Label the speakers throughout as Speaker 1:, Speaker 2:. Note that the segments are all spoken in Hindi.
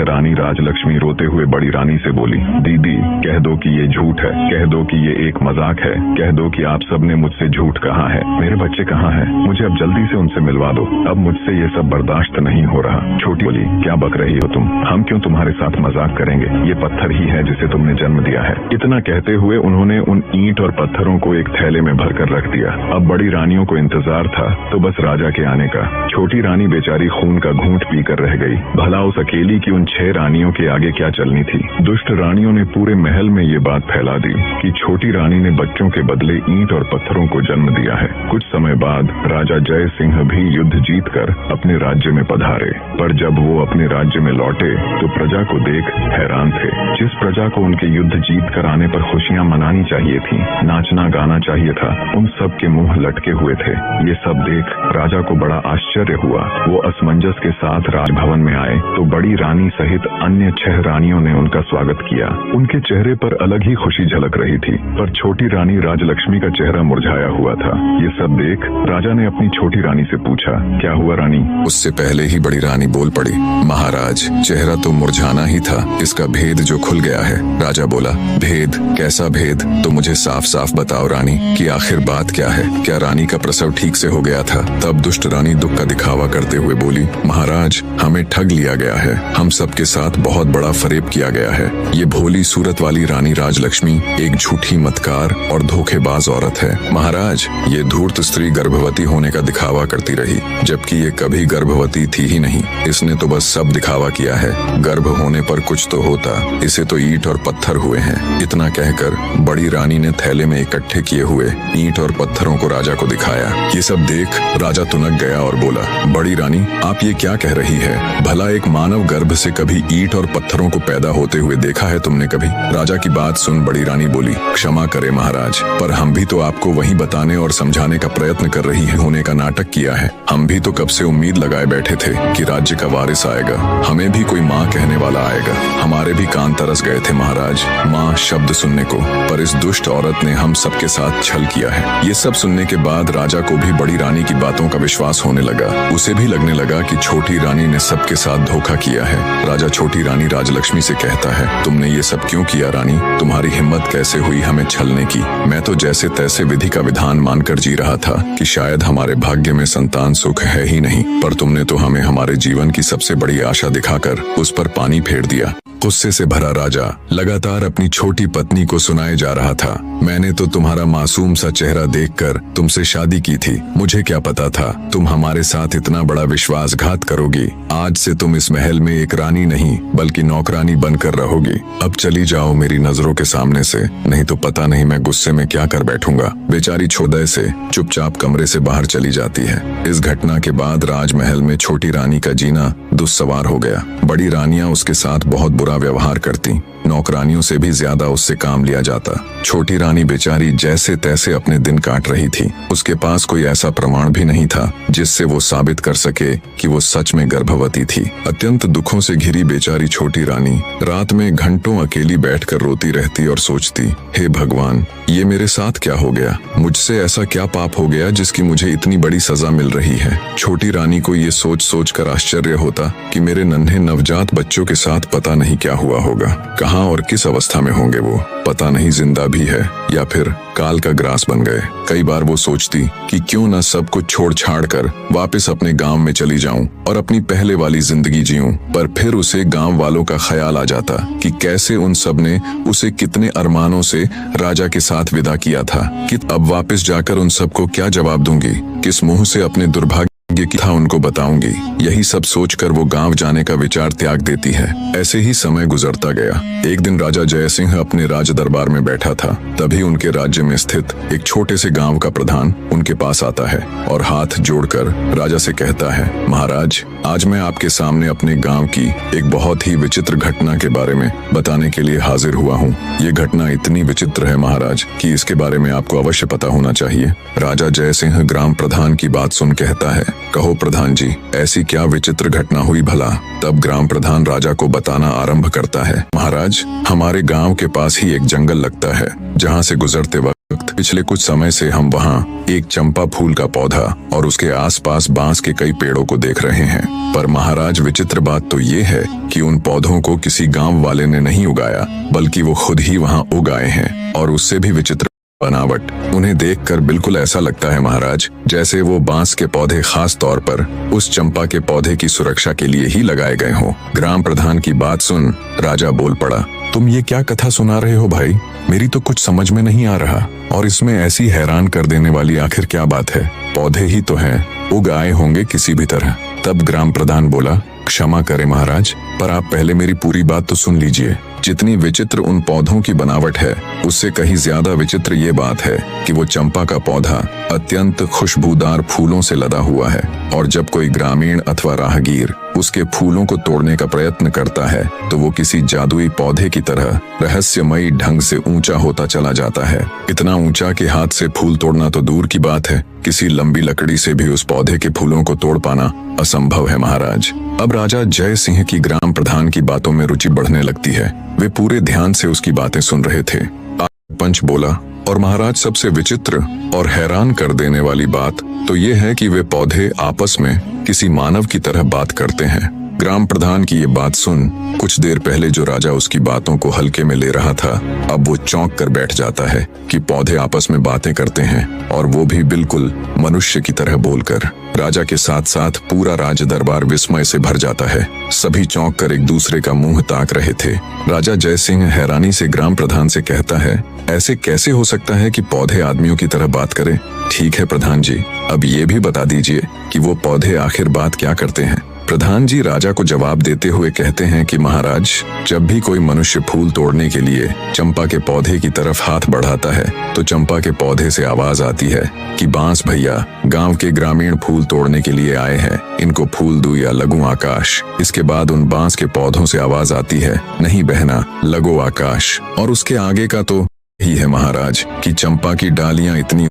Speaker 1: रानी राजलक्ष्मी रोते हुए बड़ी रानी से बोली, दीदी कह दो कि ये झूठ है, कह दो कि ये एक मजाक है, कह दो कि आप सबने मुझसे झूठ कहा है। मेरे बच्चे कहाँ हैं? मुझे अब जल्दी से उनसे मिलवा दो। अब मुझसे ये सब बर्दाश्त नहीं हो रहा। छोटी बोली, क्या बक रही हो तुम? हम क्यों तुम्हारे साथ मजाक करेंगे? ये पत्थर ही है जिसे तुमने जन्म दिया है। इतना कहते हुए उन्होंने उन ईंट और पत्थरों को एक थैले में भरकर रख दिया। अब बड़ी रानियों को इंतजार था तो बस राजा के आने का। छोटी रानी बेचारी खून का घूंट पीकर रह गई। भला उस अकेली की उन 6 रानियों के आगे क्या चलनी थी। दुष्ट रानियों ने पूरे महल में ये बात फैला दी कि छोटी रानी ने बच्चों के बदले ईंट और पत्थरों को जन्म दिया है। कुछ समय बाद राजा जय सिंह भी युद्ध जीतकर अपने राज्य में पधारे, पर जब वो अपने राज्य में लौटे तो प्रजा को देख हैरान थे। जिस प्रजा को उनके युद्ध जीत कर आने पर खुशियां मनानी चाहिए थी, नाचना गाना चाहिए था, उन सब के मुंह लटके हुए थे। ये सब देख राजा को बड़ा आश्चर्य हुआ। वो असमंजस के साथ राजभवन में आए तो बड़ी रानी सहित अन्य 6 रानियों ने उनका स्वागत किया। उनके चेहरे पर अलग ही खुशी झलक रही थी, पर छोटी रानी राजलक्ष्मी का चेहरा मुरझाया हुआ था। ये सब देख राजा ने अपनी छोटी रानी से पूछा, क्या हुआ रानी?
Speaker 2: उससे पहले ही बड़ी रानी बोल पड़ी, महाराज चेहरा तो मुरझाना ही था, इसका भेद जो खुल गया है। राजा बोला, भेद? कैसा भेद? तो मुझे साफ साफ बताओ रानी कि आखिर बात क्या है। क्या रानी का प्रसव ठीक से हो गया था? तब दुष्ट रानी दुख का दिखावा करते हुए बोली, महाराज हमें ठग लिया गया है, हम सबके साथ बहुत बड़ा फरेब किया गया है। ये भोली सूरत वाली रानी राजलक्ष्मी एक झूठी मतकार और धोखेबाज औरत है। महाराज ये धूर्त स्त्री गर्भवती होने का दिखावा करती रही, जबकि ये कभी गर्भवती थी ही नहीं। इसने तो बस सब दिखावा किया है। गर्भ होने पर कुछ तो होता, इसे तो ईंट और पत्थर हुए हैं। इतना कहकर बड़ी रानी ने थैले में इकट्ठे किए हुए ईंट और पत्थरों को राजा को दिखाया। ये सब देख राजा तुनक गया और बोला, बड़ी रानी आप ये क्या कह रही है? भला एक मानव गर्भ से कभी ईंट और पत्थरों को पैदा होते हुए देखा है तुमने कभी? राजा की बात सुन बड़ी रानी बोली, क्षमा करे महाराज, पर हम भी तो आपको वही बताने और समझाने का प्रयत्न कर रही है होने का नाटक किया है। हम भी तो कब से उम्मीद लगाए बैठे थे कि राज्य का वारिस आएगा, हमें भी कोई माँ कहने वाला आएगा। हमारे भी कान तरस गए थे महाराज माँ शब्द सुनने को, पर इस दुष्ट औरत ने हम सबके साथ छल किया है। ये सब सुनने के बाद राजा को भी बड़ी रानी की बातों का विश्वास होने लगा। उसे भी लगने लगा कि छोटी रानी ने सबके साथ धोखा किया है। राजा छोटी रानी राजलक्ष्मी से कहता है, तुमने ये सब क्यों किया रानी? तुम्हारी हिम्मत कैसे हुई हमें छलने की? मैं तो जैसे तैसे विधि का विधान मानकर जी रहा था कि शायद हमारे भाग्य में संतान सुख है ही नहीं, पर तुमने तो हमें हमारे जीवन की सबसे बड़ी आशा दिखाकर उस पर पानी फेर दिया। गुस्से से भरा राजा लगातार अपनी छोटी पत्नी को सुनाए जा रहा था, मैंने तो तुम्हारा मासूम सा चेहरा देखकर तुमसे शादी की थी। मुझे क्या पता था तुम हमारे साथ इतना बड़ा विश्वासघात करोगी। आज से तुम इस महल में एक रानी नहीं बल्कि नौकरानी बनकर रहोगी। अब चली जाओ मेरी नजरों के सामने से, नहीं तो पता नहीं मैं गुस्से में क्या कर बैठूंगा। बेचारी छोदय से चुपचाप कमरे से बाहर चली जाती है। इस घटना के बाद राजमहल में छोटी रानी का जीना दुस्सवार हो गया। बड़ी रानियां उसके साथ बहुत बुरा व्यवहार करती, नौकरानियों से भी ज्यादा उससे काम लिया जाता। छोटी रानी बेचारी जैसे तैसे अपने दिन काट रही थी। उसके पास कोई ऐसा प्रमाण भी नहीं था जिससे वो साबित कर सके कि वो सच में गर्भवती थी। अत्यंत दुखों से घिरी बेचारी छोटी रानी रात में घंटों अकेली बैठकर रोती रहती और सोचती, हे भगवान ये मेरे साथ क्या हो गया? मुझसे ऐसा क्या पाप हो गया जिसकी मुझे इतनी बड़ी सजा मिल रही है? छोटी रानी को ये सोच सोच कर आश्चर्य होता कि मेरे नन्हे नवजात बच्चों के साथ पता नहीं क्या हुआ होगा। कहाँ और किस अवस्था में होंगे वो, पता नहीं जिंदा भी है या फिर काल का ग्रास बन गए। कई बार वो सोचती कि क्यों न सब कुछ छोड़ छाड़ कर वापस अपने गांव में चली जाऊं और अपनी पहले वाली जिंदगी जीऊं, पर फिर उसे गांव वालों का ख्याल आ जाता कि कैसे उन सब ने उसे कितने अरमानों से राजा के साथ विदा किया था, कि अब वापस जाकर उन सबको क्या जवाब दूंगी, किस मुंह से अपने दुर्भाग्य की था उनको बताऊंगी। यही सब सोचकर वो गांव जाने का विचार त्याग देती है। ऐसे ही समय गुजरता गया। एक दिन राजा जय सिंह अपने राज दरबार में बैठा था, तभी उनके राज्य में स्थित एक छोटे से गांव का प्रधान उनके पास आता है और हाथ जोड़कर राजा से कहता है, महाराज आज मैं आपके सामने अपने गांव की एक बहुत ही विचित्र घटना के बारे में बताने के लिए हाजिर हुआ हूँ। ये घटना इतनी विचित्र है महाराज कि इसके बारे में आपको अवश्य पता होना चाहिए। राजा जय सिंह ग्राम प्रधान की बात सुन कहता है, कहो प्रधान जी ऐसी क्या विचित्र घटना हुई भला? तब ग्राम प्रधान राजा को बताना आरंभ करता है, महाराज हमारे गांव के पास ही एक जंगल लगता है, जहां से गुजरते वक्त पिछले कुछ समय से हम वहाँ एक चंपा फूल का पौधा और उसके आसपास बांस के कई पेड़ों को देख रहे हैं। पर महाराज, विचित्र बात तो ये है कि उन पौधों को किसी गांव वाले ने नहीं उगाया, बल्कि वो खुद ही वहाँ उगाए हैं। और उससे भी विचित्र बनावट, उन्हें देखकर बिल्कुल ऐसा लगता है महाराज जैसे वो बांस के पौधे खास तौर पर उस चंपा के पौधे की सुरक्षा के लिए ही लगाए गए हों। ग्राम प्रधान की बात सुन राजा बोल पड़ा, तुम ये क्या कथा सुना रहे हो भाई? मेरी तो कुछ समझ में नहीं आ रहा। और इसमें ऐसी हैरान कर देने वाली आखिर क्या बात है? पौधे ही तो हैं, उग आए होंगे किसी भी तरह। तब ग्राम प्रधान बोला, क्षमा करें महाराज, पर आप पहले मेरी पूरी बात तो सुन लीजिए। जितनी विचित्र उन पौधों की बनावट है, उससे कहीं ज्यादा विचित्र ये बात है कि वो चंपा का पौधा अत्यंत खुशबूदार फूलों से लदा हुआ है। और जब कोई ग्रामीण अथवा राहगीर उसके फूलों को तोड़ने का प्रयत्न करता है तो वो किसी जादुई पौधे की तरह रहस्यमयी ढंग से ऊंचा होता चला जाता है। इतना ऊंचा कि हाथ से फूल तोड़ना तो दूर की बात है, किसी लंबी लकड़ी से भी उस पौधे के फूलों को तोड़ पाना असंभव है महाराज। अब राजा जय सिंह की ग्राम प्रधान की बातों में रुचि बढ़ने लगती है। वे पूरे ध्यान से उसकी बातें सुन रहे थे। पंच बोला, और महाराज सबसे विचित्र और हैरान कर देने वाली बात तो ये है कि वे पौधे आपस में किसी मानव की तरह बात करते हैं। ग्राम प्रधान की ये बात सुन कुछ देर पहले जो राजा उसकी बातों को हल्के में ले रहा था, अब वो चौंक कर बैठ जाता है कि पौधे आपस में बातें करते हैं, और वो भी बिल्कुल मनुष्य की तरह बोलकर। राजा के साथ साथ पूरा राज दरबार विस्मय से भर जाता है। सभी चौंक कर एक दूसरे का मुंह ताक रहे थे। राजा जय सिंह हैरानी से ग्राम प्रधान से कहता है, ऐसे कैसे हो सकता है कि पौधे आदमियों की तरह बात करें? ठीक है प्रधान जी, अब ये भी बता दीजिए कि वो पौधे आखिर बात क्या करते हैं? प्रधान जी राजा को जवाब देते हुए कहते हैं कि महाराज, जब भी कोई मनुष्य फूल तोड़ने के लिए चंपा के पौधे की तरफ हाथ बढ़ाता है तो चंपा के पौधे से आवाज आती है कि बांस भैया, गांव के ग्रामीण फूल तोड़ने के लिए आए हैं, इनको फूल दूं या लगूं आकाश। इसके बाद उन बांस के पौधों से आवाज आती है, नहीं बहना, लगो आकाश। और उसके आगे का तो ही है महाराज कि चंपा की डालियां इतनी।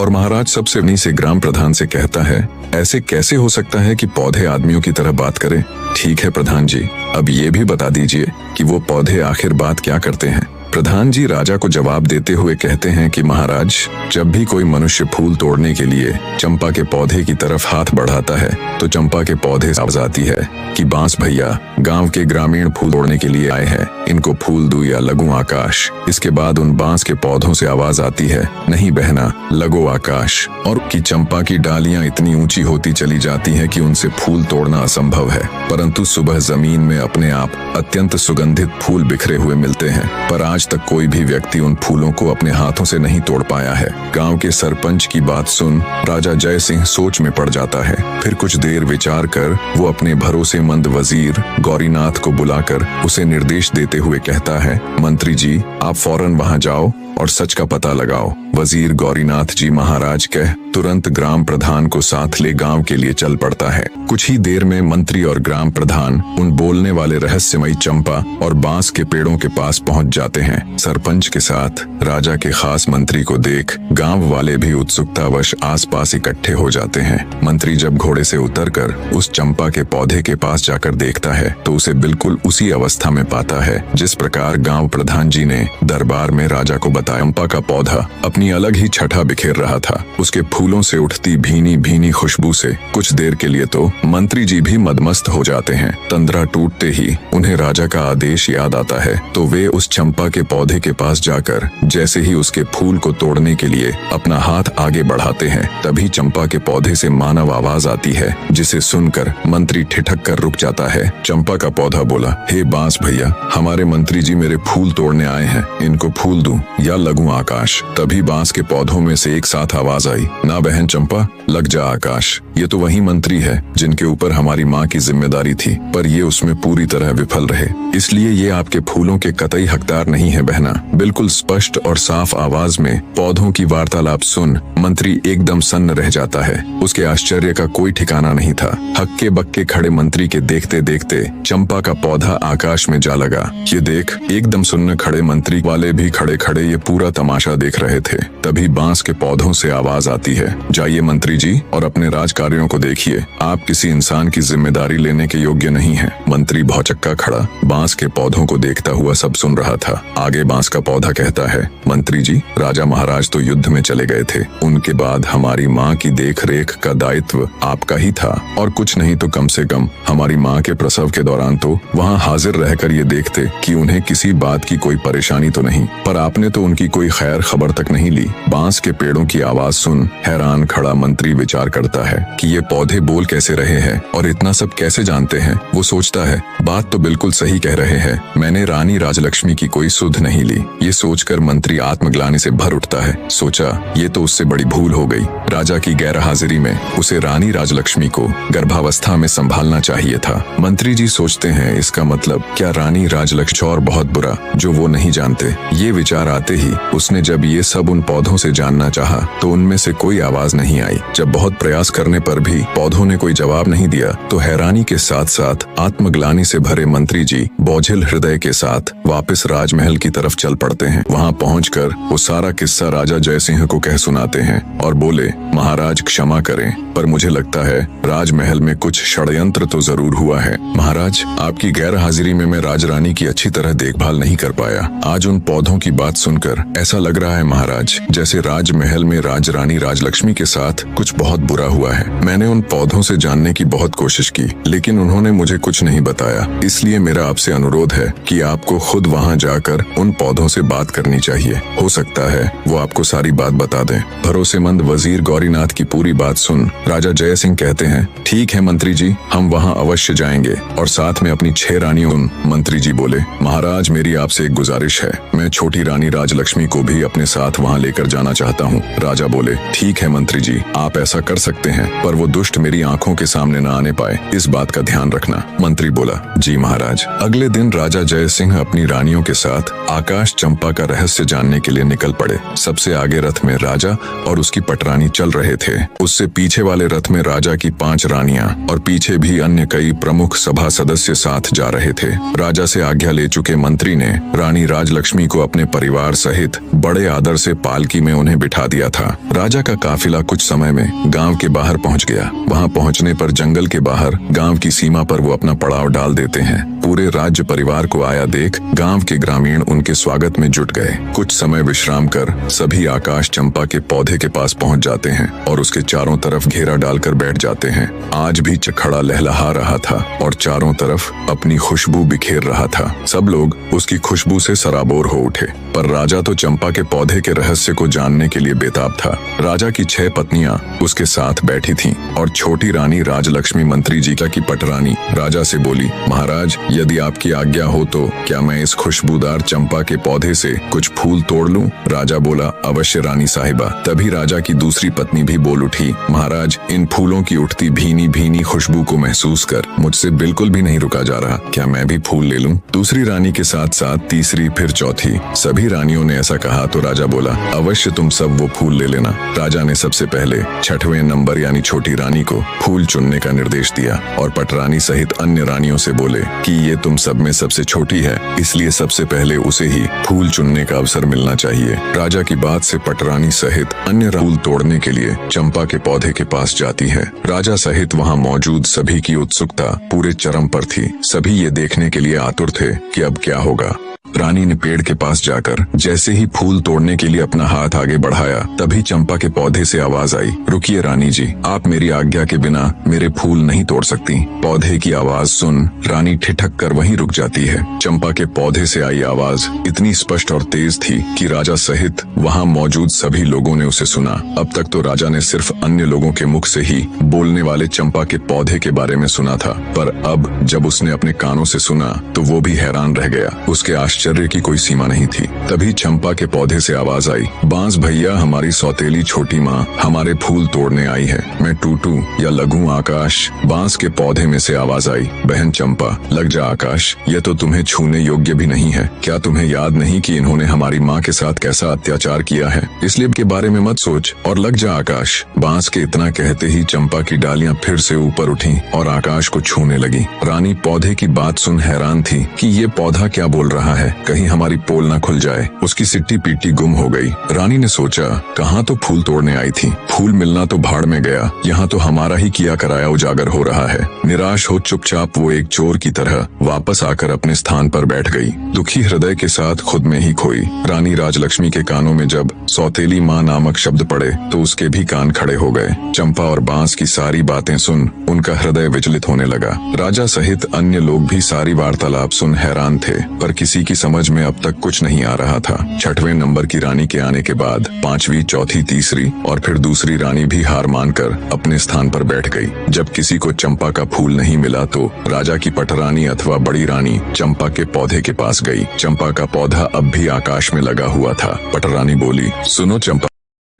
Speaker 2: और महाराज सबसे नी से ग्राम प्रधान से कहता है, ऐसे कैसे हो सकता है कि पौधे आदमियों की तरह बात करें? ठीक है प्रधान जी, अब ये भी बता दीजिए कि वो पौधे आखिर बात क्या करते हैं? प्रधान जी राजा को जवाब देते हुए कहते हैं कि महाराज, जब भी कोई मनुष्य फूल तोड़ने के लिए चंपा के पौधे की तरफ हाथ बढ़ाता है तो चंपा के पौधे से आवाज आती है कि बांस भैया, गांव के ग्रामीण फूल तोड़ने के लिए आए हैं, इनको फूल दूं या लगूं आकाश। इसके बाद उन बांस के पौधों से आवाज आती है, नहीं बहना, लगो आकाश। और कि चंपा की डालियां इतनी ऊंची होती चली जाती हैं कि उनसे फूल तोड़ना असंभव है। परंतु सुबह जमीन में अपने आप अत्यंत सुगंधित फूल बिखरे हुए मिलते हैं, पर आज तक कोई भी व्यक्ति उन फूलों को अपने हाथों से नहीं तोड़ पाया है। गांव के सरपंच की बात सुन राजा जय सिंह सोच में पड़ जाता है। फिर कुछ देर विचार कर वो अपने भरोसेमंद वजीर गौरीनाथ को बुलाकर उसे निर्देश देते हुए कहता है, मंत्री जी आप फौरन वहां जाओ और सच का पता लगाओ। वजीर गौरीनाथ जी महाराज कह तुरंत ग्राम प्रधान को साथ ले गांव के लिए चल पड़ता है। कुछ ही देर में मंत्री और ग्राम प्रधान उन बोलने वाले रहस्यमयी चंपा और बांस के पेड़ों के पास पहुंच जाते हैं। सरपंच के साथ राजा के खास मंत्री को देख गांव वाले भी उत्सुकतावश आसपास इकट्ठे हो जाते हैं। मंत्री जब घोड़े से उतरकर उस चंपा के पौधे के पास जाकर देखता है तो उसे बिल्कुल उसी अवस्था में पाता है जिस प्रकार गांव प्रधान जी ने दरबार में राजा को चंपा का पौधा अपनी अलग ही छठा बिखेर रहा था। उसके फूलों से उठती भीनी भीनी खुशबू से कुछ देर के लिए तो मंत्री जी भी मदमस्त हो जाते हैं। तंद्रा टूटते ही उन्हें राजा का आदेश याद आता है तो वे उस चंपा के पौधे के पास जाकर जैसे ही उसके फूल को तोड़ने के लिए अपना हाथ आगे बढ़ाते हैं, तभी चंपा के पौधे से मानव आवाज आती है जिसे सुनकर मंत्री ठिठक कर रुक जाता है। चंपा का पौधा बोला, हे बांस भैया, हमारे मंत्री जी मेरे फूल तोड़ने आए हैं, इनको फूल दूं या लगूं आकाश। तभी बांस के पौधों में से एक साथ आवाज आई, ना बहन चंपा, लग जा आकाश। ये तो वही मंत्री है जिनके ऊपर हमारी माँ की जिम्मेदारी थी, पर ये उसमें पूरी तरह विफल रहे, इसलिए ये आपके फूलों के कतई हकदार नहीं है बहना। बिल्कुल स्पष्ट और साफ आवाज में पौधों की वार्तालाप सुन मंत्री एकदम सन्न रह जाता है। उसके आश्चर्य का कोई ठिकाना नहीं था। हक्के बक्के खड़े मंत्री के देखते देखते चंपा का पौधा आकाश में जा लगा। ये देख एकदम सुन्न खड़े मंत्री वाले भी खड़े खड़े ये पूरा तमाशा देख रहे थे। तभी बांस के पौधों से आवाज आती है, जाइए मंत्री जी और अपने राज कार्यों को देखिए, आप किसी इंसान की जिम्मेदारी लेने के योग्य नहीं हैं। मंत्री भौचक्का खड़ा बांस के पौधों को देखता हुआ सब सुन रहा था। आगे बांस का पौधा कहता है, मंत्री जी, राजा महाराज तो युद्ध में चले गए थे। उनके बाद हमारी माँ की देख रेख का दायित्व आपका ही था, और कुछ नहीं तो कम से कम हमारी माँ के प्रसव के दौरान तो वहाँ हाजिर रहकर ये देखते कि उन्हें किसी बात की कोई परेशानी तो नहीं, पर आपने तो उनकी कोई खैर खबर तक नहीं ली। बांस के पेड़ों की आवाज सुन हैरान खड़ा मंत्री विचार करता है कि ये पौधे बोल कैसे रहे हैं और इतना सब कैसे जानते हैं। वो सोचता है, बात तो बिल्कुल सही कह रहे हैं, मैंने रानी राजलक्ष्मी की कोई सुध नहीं ली। ये सोचकर मंत्री आत्मग्लानि से भर उठता है। सोचा, ये तो उससे बड़ी भूल हो गई। राजा की गैर हाजिरी में उसे रानी राजलक्ष्मी को गर्भावस्था में संभालना चाहिए था। मंत्री जी सोचते हैं, इसका मतलब क्या रानी राजलक्ष्मी और बहुत बुरा जो वो नहीं जानते। ये विचार आते ही उसने जब ये सब उन पौधों से जानना चाहा तो उनमें से कोई आवाज नहीं आई। जब बहुत प्रयास करने पर भी पौधों ने कोई जवाब नहीं दिया तो हैरानी के साथ साथ आत्मग्लानि से भरे मंत्री जी बोझिल हृदय के साथ वापस राजमहल की तरफ चल पड़ते हैं। वहाँ पहुंचकर वो सारा किस्सा राजा जयसिंह को कह सुनाते हैं और बोले, महाराज क्षमा करें, पर मुझे लगता है राजमहल में कुछ षड्यंत्र तो जरूर हुआ है। महाराज, आपकी गैर हाजिरी में मैं राजरानी की अच्छी तरह देखभाल नहीं कर पाया। आज उन पौधों की बात सुनकर ऐसा लग रहा है महाराज, जैसे राजमहल में राजरानी राजलक्ष्मी के साथ कुछ बहुत बुरा हुआ है। मैंने उन पौधों से जानने की बहुत कोशिश की, लेकिन उन्होंने मुझे कुछ नहीं बताया। इसलिए मेरा आपसे अनुरोध है कि आपको खुद वहाँ जाकर उन पौधों से बात करनी चाहिए। हो सकता है वो आपको सारी बात बता दें। भरोसेमंद वजीर गौरीनाथ की पूरी बात सुन राजा जय सिंह कहते हैं, ठीक है मंत्री जी, हम वहाँ अवश्य जाएंगे और साथ में अपनी 6 रानियों। मंत्री जी बोले, महाराज, मेरी आपसे एक गुजारिश है, मैं छोटी रानी राजलक्ष्मी को भी अपने साथ वहाँ लेकर जाना चाहता हूँ। राजा बोले, ठीक है मंत्री जी, आप ऐसा कर सकते हैं, पर वो दुष्ट मेरी आंखों के सामने न आने पाए, इस बात का ध्यान रखना। मंत्री बोला, जी महाराज। अगले दिन राजा जय सिंह अपनी रानियों के साथ आकाश चंपा का रहस्य जानने के लिए निकल पड़े। सबसे आगे रथ में राजा और उसकी पटरानी चल रहे थे। उससे पीछे वाले रथ में राजा की 5 रानियां और पीछे भी अन्य कई प्रमुख सभा सदस्य साथ जा रहे थे। राजा से आज्ञा ले चुके मंत्री ने रानी राजलक्ष्मी को अपने परिवार सहित बड़े आदर से पालकी में उन्हें बिठा दिया था। राजा का काफिला कुछ समय में गांव के बाहर पहुंच गया। वहां पहुंचने पर जंगल के बाहर गांव की सीमा पर वो अपना पड़ाव डाल देते हैं। पूरे राज्य परिवार को आया देख गांव के ग्रामीण उनके स्वागत में जुट गए। कुछ समय विश्राम कर सभी आकाश चंपा के पौधे के पास पहुंच जाते हैं और उसके चारों तरफ घेरा डालकर बैठ जाते हैं। आज भी चखड़ा लहलहा रहा था और चारों तरफ अपनी खुशबू बिखेर रहा था। सब लोग उसकी खुशबू से सराबोर हो उठे, पर राजा तो चंपा के पौधे के रहस्य को जानने के लिए बेताब था। राजा की 6 पत्नियां उसके साथ बैठी थीं और छोटी रानी राजलक्ष्मी मंत्री जी की पटरानी राजा से बोली, महाराज, यदि आपकी आज्ञा हो तो क्या मैं इस खुशबूदार चंपा के पौधे से कुछ फूल तोड़ लूं? राजा बोला, अवश्य रानी साहिबा। तभी राजा की दूसरी पत्नी भी बोल उठी, महाराज, इन फूलों की उठती भीनी भीनी खुशबू को महसूस कर मुझसे बिल्कुल भी नहीं रुका जा रहा। क्या मैं भी फूल ले लूं? दूसरी रानी के साथ साथ तीसरी, फिर चौथी, सभी रानियों ने ऐसा कहा तो राजा बोला, अवश्य तुम सब वो फूल ले लेना। राजा ने सबसे पहले 6वें नंबर यानी छोटी रानी को फूल चुनने का निर्देश दिया और पटरानी सहित अन्य रानियों से बोले कि ये तुम सब में सबसे छोटी है, इसलिए सबसे पहले उसे ही फूल चुनने का अवसर मिलना चाहिए। राजा की बात से पटरानी सहित अन्य फूल तोड़ने के लिए चंपा के पौधे के पास जाती है। राजा सहित वहाँ मौजूद सभी की उत्सुकता पूरे चरम पर थी। सभी ये देखने के लिए आतुर थे कि अब क्या होगा। रानी ने पेड़ के पास जाकर जैसे ही फूल तोड़ने के लिए अपना हाथ आगे बढ़ाया, तभी चंपा के पौधे से आवाज आई, रुकिए रानी जी, आप मेरी आज्ञा के बिना मेरे फूल नहीं तोड़ सकती। पौधे की आवाज सुन रानी ठिठक कर वहीं रुक जाती है। चंपा के पौधे से आई आवाज इतनी स्पष्ट और तेज थी कि राजा सहित वहाँ मौजूद सभी लोगों ने उसे सुना। अब तक तो राजा ने सिर्फ अन्य लोगों के मुख से ही बोलने वाले चंपा के पौधे के बारे में सुना था, पर अब जब उसने अपने कानों से सुना तो वो भी हैरान रह गया। उसके आश्चर्य की कोई सीमा नहीं थी। तभी चंपा के पौधे से आवाज आई, बांस भैया, हमारी सौतेली छोटी माँ हमारे फूल तोड़ने आई है। मैं टूटू या लगूं आकाश? बांस के पौधे में से आवाज आई, बहन चंपा, लग जा आकाश, यह तो तुम्हें छूने योग्य भी नहीं है। क्या तुम्हें याद नहीं कि इन्होंने हमारी माँ के साथ कैसा अत्याचार किया है? इसलिए के बारे में मत सोच और लग जा आकाश। बांस के इतना कहते ही चंपा की डालियां फिर से ऊपर उठी और आकाश को छूने लगी। रानी पौधे की बात सुन हैरान थी कि ये पौधा क्या बोल रहा है। है, कहीं हमारी पोल ना खुल जाए। उसकी सिट्टी पीटी गुम हो गई। रानी ने सोचा, कहाँ तो फूल तोड़ने आई थी, फूल मिलना तो भाड़ में गया, यहाँ तो हमारा ही किया कराया उजागर हो रहा है। निराश हो चुपचाप वो एक चोर की तरह वापस आकर अपने स्थान पर बैठ गई, दुखी हृदय के साथ खुद में ही खोई। रानी राजलक्ष्मी के कानों में जब सौतेली माँ नामक शब्द पड़े तो उसके भी कान खड़े हो गए। चंपा और बांस की सारी बातें सुन उनका हृदय विचलित होने लगा। राजा सहित अन्य लोग भी सारी वार्तालाप सुन हैरान थे, पर किसी की समझ में अब तक कुछ नहीं आ रहा था। 6वें नंबर की रानी के आने के बाद 5वीं, चौथी, तीसरी और फिर दूसरी रानी भी हार मानकर अपने स्थान पर बैठ गई। जब किसी को चंपा का फूल नहीं मिला तो राजा की पटरानी अथवा बड़ी रानी चंपा के पौधे के पास गई। चंपा का पौधा अब भी आकाश में लगा हुआ था। पटरानी बोली, सुनो चंपा,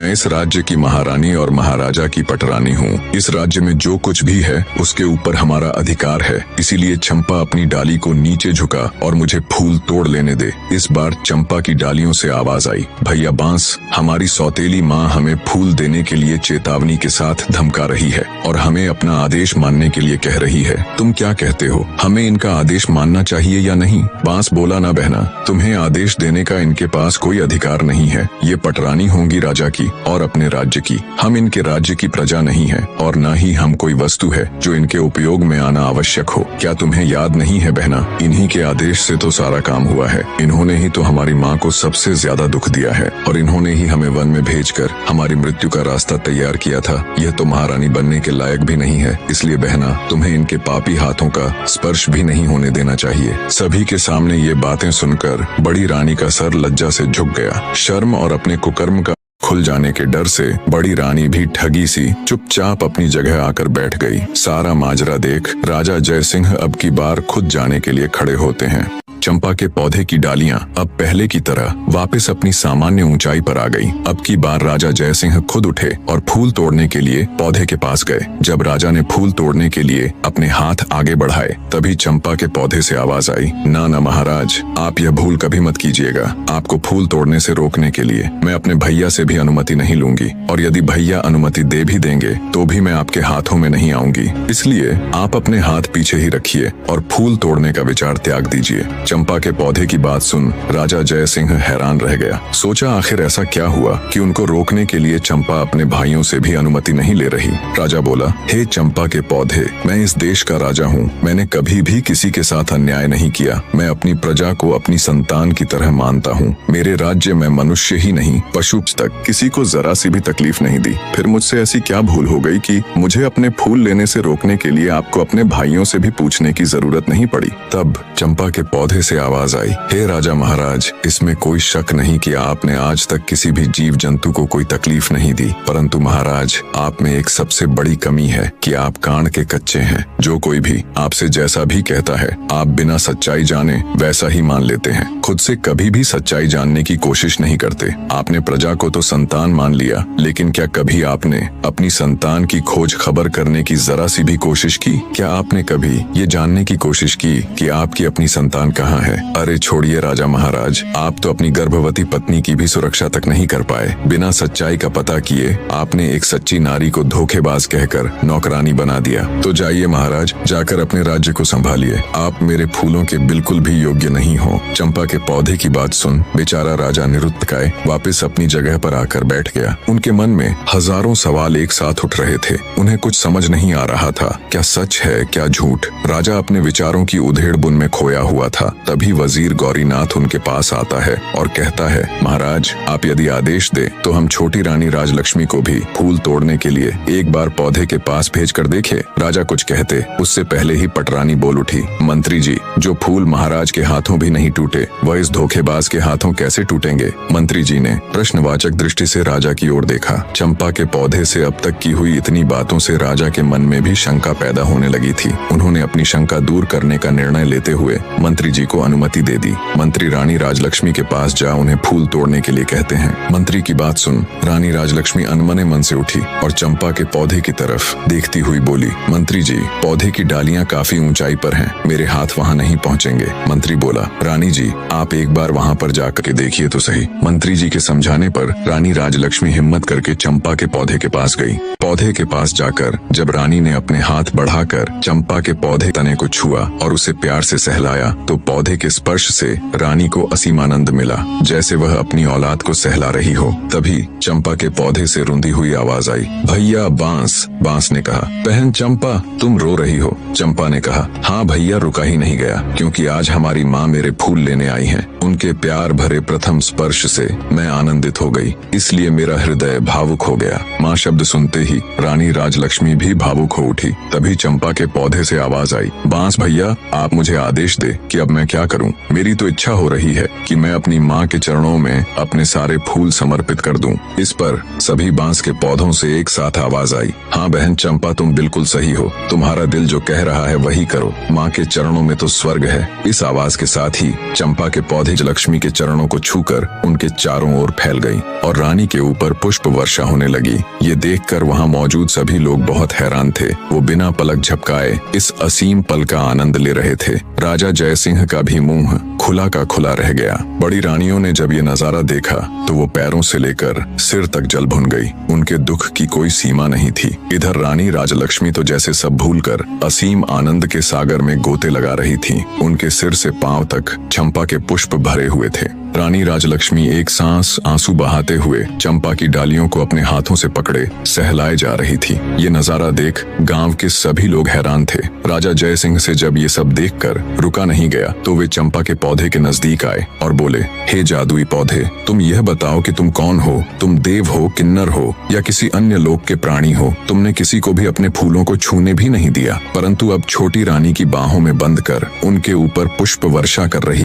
Speaker 2: मैं इस राज्य की महारानी और महाराजा की पटरानी हूँ। इस राज्य में जो कुछ भी है उसके ऊपर हमारा अधिकार है, इसीलिए चंपा अपनी डाली को नीचे झुका और मुझे फूल तोड़ लेने दे। इस बार चंपा की डालियों से आवाज आई, भैया बांस, हमारी सौतेली माँ हमें फूल देने के लिए चेतावनी के साथ धमका रही है और हमें अपना आदेश मानने के लिए कह रही है। तुम क्या कहते हो, हमें इनका आदेश मानना चाहिए या नहीं? बांस बोला, ना बहना, तुम्हें आदेश देने का इनके पास कोई अधिकार नहीं है। ये पटरानी होंगी राजा की और अपने राज्य की। हम इनके राज्य की प्रजा नहीं है और न ही हम कोई वस्तु है जो इनके उपयोग में आना आवश्यक हो। क्या तुम्हें याद नहीं है बहना, इन्हीं के आदेश से तो सारा काम हुआ है। इन्होंने ही तो हमारी माँ को सबसे ज्यादा दुख दिया है और इन्होंने ही हमें वन में भेजकर हमारी मृत्यु का रास्ता तैयार किया था। यह तो महारानी बनने के लायक भी नहीं है, इसलिए बहना तुम्हें इनके पापी हाथों का स्पर्श भी नहीं होने देना चाहिए। सभी के सामने ये बातें सुनकर बड़ी रानी का सर लज्जा से झुक गया। शर्म और अपने कुकर्म का खुल जाने के डर से बड़ी रानी भी ठगी सी चुपचाप अपनी जगह आकर बैठ गई। सारा माजरा देख राजा जय सिंह अब की बार खुद जाने के लिए खड़े होते हैं। चंपा के पौधे की डालियां अब पहले की तरह वापस अपनी सामान्य ऊंचाई पर आ गई। अब की बार राजा जय सिंह खुद उठे और फूल तोड़ने के लिए पौधे के पास गए। जब राजा ने फूल तोड़ने के लिए अपने हाथ आगे बढ़ाए तभी चंपा के पौधे से आवाज आई, ना महाराज, आप यह भूल कभी मत कीजिएगा। आपको फूल तोड़ने से रोकने के लिए मैं अपने भैया से भी अनुमति नहीं लूंगी और यदि भैया अनुमति दे भी देंगे तो भी मैं आपके हाथों में नहीं आऊंगी। इसलिए आप अपने हाथ पीछे ही रखिए और फूल तोड़ने का विचार त्याग दीजिए। चंपा के पौधे की बात सुन राजा जय सिंह हैरान रह गया। सोचा आखिर ऐसा क्या हुआ कि उनको रोकने के लिए चंपा अपने भाइयों से भी अनुमति नहीं ले रही। राजा बोला, हे चंपा के पौधे, मैं इस देश का राजा हूँ। मैंने कभी भी किसी के साथ अन्याय नहीं किया। मैं अपनी प्रजा को अपनी संतान की तरह मानता हूँ। मेरे राज्य में मनुष्य ही नहीं पशु तक किसी को जरा सी भी तकलीफ नहीं दी। फिर मुझसे ऐसी क्या भूल हो गई कि मुझे अपने फूल लेने से रोकने के लिए आपको अपने भाइयों से भी पूछने की जरूरत नहीं पड़ी। तब चंपा के पौधे से आवाज आई, हे राजा महाराज, इसमें कोई शक नहीं कि आपने आज तक किसी भी जीव जंतु को कोई तकलीफ नहीं दी, परंतु महाराज आप में एक सबसे बड़ी कमी है कि आप कान के कच्चे हैं। जो कोई भी आपसे जैसा भी कहता है आप बिना सच्चाई जाने वैसा ही मान लेते हैं। खुद से कभी भी सच्चाई जानने की कोशिश नहीं करते। आपने प्रजा को तो संतान मान लिया, लेकिन क्या कभी आपने अपनी संतान की खोज खबर करने की जरा सी भी कोशिश की? क्या आपने कभी ये जानने की कोशिश की कि आपकी अपनी संतान कहाँ है? अरे छोड़िए राजा महाराज, आप तो अपनी गर्भवती पत्नी की भी सुरक्षा तक नहीं कर पाए। बिना सच्चाई का पता किए आपने एक सच्ची नारी को धोखेबाज कहकर नौकरानी बना दिया। तो जाइए महाराज, जाकर अपने राज्य को संभालिए। आप मेरे फूलों के बिल्कुल भी योग्य नहीं हो। चंपा के पौधे की बात सुन बेचारा राजा निरुत्तकाय वापस अपनी जगह पर आकर बैठ गया। उनके मन में हजारों सवाल एक साथ उठ रहे थे। उन्हें कुछ समझ नहीं आ रहा था, क्या सच है क्या झूठ। राजा अपने विचारों की उधेड़ बुन में खोया हुआ था। तभी वजीर गौरीनाथ उनके पास आता है और कहता है, महाराज आप यदि आदेश दे तो हम छोटी रानी राजलक्ष्मी को भी फूल तोड़ने के लिए एक बार पौधे के पास भेज कर देखे। राजा कुछ कहते उससे पहले ही पटरानी बोल उठी, मंत्री जी, जो फूल महाराज के हाथों भी नहीं टूटे वह इस धोखेबाज के हाथों कैसे टूटेंगे? मंत्री जी ने प्रश्नवाचक दृष्टि से राजा की ओर देखा। चंपा के पौधे से अब तक की हुई इतनी बातों से राजा के मन में भी शंका पैदा होने लगी थी। उन्होंने अपनी शंका दूर करने का निर्णय लेते हुए मंत्री जी को अनुमति दे दी। मंत्री रानी राजलक्ष्मी के पास जा उन्हें फूल तोड़ने के लिए कहते हैं। मंत्री की बात सुन रानी राजलक्ष्मी अनमने मन से उठी और चंपा के पौधे की तरफ देखती हुई बोली, मंत्री जी, पौधे की डालियां काफी ऊंचाई पर हैं, मेरे हाथ वहां नहीं पहुंचेंगे। मंत्री बोला, रानी जी आप एक बार वहां पर जाकर के देखिए तो सही। मंत्री जी के समझाने पर रानी राजलक्ष्मी हिम्मत करके चंपा के पौधे के पास गई। पौधे के पास जाकर जब रानी ने अपने हाथ बढ़ाकर चंपा के पौधे तने को छुआ और उसे प्यार से सहलाया तो पौधे पौधे के स्पर्श से रानी को असीम आनंद मिला, जैसे वह अपनी औलाद को सहला रही हो। तभी चंपा के पौधे से रुंधी हुई आवाज आई, भैया बांस। बांस ने कहा, बहन चंपा तुम रो रही हो। चंपा ने कहा, हाँ भैया, रुका ही नहीं गया, क्योंकि आज हमारी माँ मेरे फूल लेने आई हैं। उनके प्यार भरे प्रथम स्पर्श से मैं आनंदित हो गई, इसलिए मेरा हृदय भावुक हो गया। माँ शब्द सुनते ही रानी राजलक्ष्मी भी भावुक हो उठी। तभी चंपा के पौधे से आवाज आई, बांस भैया, आप मुझे आदेश दे कि अब मैं क्या करूं। मेरी तो इच्छा हो रही है कि मैं अपनी माँ के चरणों में अपने सारे फूल समर्पित कर दूं। इस पर सभी बांस के पौधों से एक साथ आवाज आई, हाँ बहन चंपा, तुम बिल्कुल सही हो, तुम्हारा दिल जो कह रहा है वही करो, माँ के चरणों में तो स्वर्ग है। इस आवाज के साथ ही चंपा के पौधे लक्ष्मी के चरणों को छूकर उनके चारों ओर फैल गई और रानी के ऊपर पुष्प वर्षा होने लगी। ये देखकर वहाँ मौजूद सभी लोग बहुत हैरान थे। वो बिना पलक झपकाए इस असीम पल का आनंद ले रहे थे। राजा जय सिंह का भी मुंह खुला का खुला रह गया। बड़ी रानियों ने जब ये नजारा देखा तो वो पैरों से लेकर सिर तक जल भुन गई। उनके दुख की कोई सीमा नहीं थी। इधर रानी राजलक्ष्मी तो जैसे सब भूलकर असीम आनंद के सागर में गोते लगा रही थी। उनके सिर से पांव तक चंपा के पुष्प भरे हुए थे। रानी राजलक्ष्मी एक सांस आंसू बहाते हुए चंपा की डालियों को अपने हाथों से पकड़े सहलाए जा रही थी। ये नजारा देख गांव के सभी लोग हैरान थे। राजा जय सिंह से जब ये सब देखकर रुका नहीं गया तो वे चंपा के पौधे के नजदीक आए और बोले, हे जादुई पौधे, तुम यह बताओ कि तुम कौन हो? तुम देव हो, किन्नर हो या किसी अन्य लोक के प्राणी हो? तुमने किसी को भी अपने फूलों को छूने भी नहीं दिया, परंतु अब छोटी रानी की बाहों में बंद कर उनके ऊपर पुष्प वर्षा कर रही